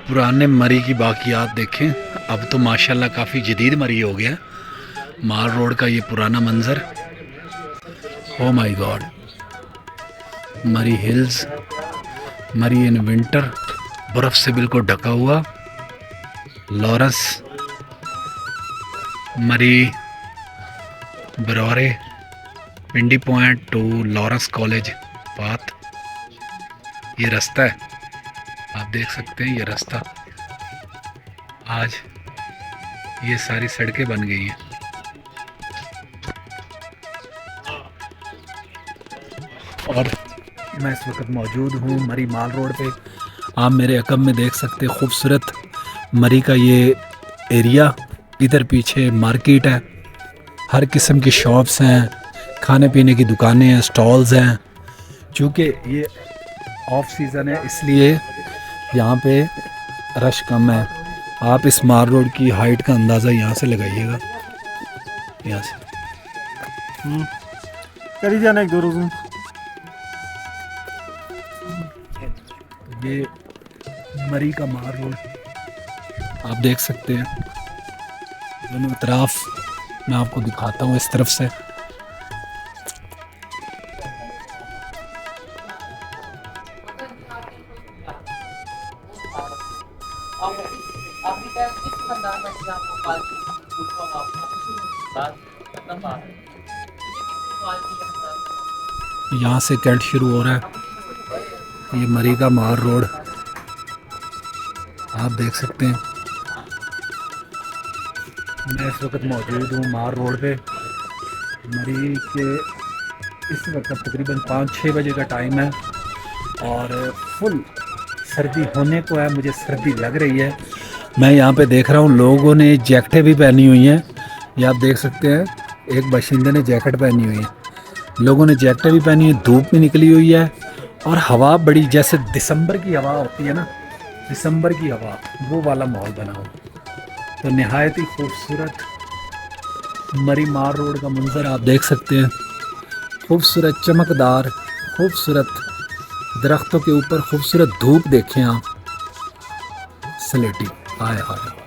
पुराने मरी की बाकियात देखें। अब तो माशाल्लाह काफ़ी जदीद मरी हो गया। माल रोड का ये पुराना मंज़र। ओ माय गॉड, मरी हिल्स, मरी इन विंटर, बर्फ़ से बिल्कुल ढका हुआ। लॉरेंस, मरी, बरौरे, Pindi point to Lawrence college path. ये रास्ता है, आप देख सकते हैं। ये रास्ता आज ये सारी सड़कें बन गई हैं। और मैं इस वक्त मौजूद हूँ मरी माल रोड पे। आप मेरे अकब में देख सकते हैं खूबसूरत मरी का ये एरिया। इधर पीछे मार्केट है, हर किस्म की शॉप्स हैं, खाने पीने की दुकानें हैं, स्टॉल्स हैं। चूँकि ये ऑफ सीज़न है इसलिए यहाँ पे रश कम है। आप इस माल रोड की हाइट का अंदाज़ा यहाँ से लगाइएगा। यहाँ से करी जाना एक दो रोज़। ये मरी का माल रोड आप देख सकते हैं। दोनों तरफ मैं आपको दिखाता हूँ इस तरफ से। यहाँ से कैंट शुरू हो रहा है। ये मरी का माल रोड आप देख सकते हैं। मैं इस वक्त मौजूद हूँ माल रोड पे। मरी के इस वक्त तकरीबन 5-6 बजे का टाइम है और फुल सर्दी होने को है। मुझे सर्दी लग रही है। मैं यहाँ पे देख रहा हूँ लोगों ने जैकेटें भी पहनी हुई हैं। ये आप देख सकते हैं, एक बाशिंदे ने जैकेट पहनी हुई है, लोगों ने जैकेटें भी पहनी है, धूप भी निकली हुई है और हवा बड़ी, जैसे दिसंबर की हवा होती है ना, दिसंबर की हवा, वो वाला माहौल बना हो। तो नहायत ही खूबसूरत मरी माल रोड का मंजर आप देख सकते हैं। खूबसूरत, चमकदार, खूबसूरत दरख्तों के ऊपर खूबसूरत धूप देखें आप, सलेटी। हाय हाय।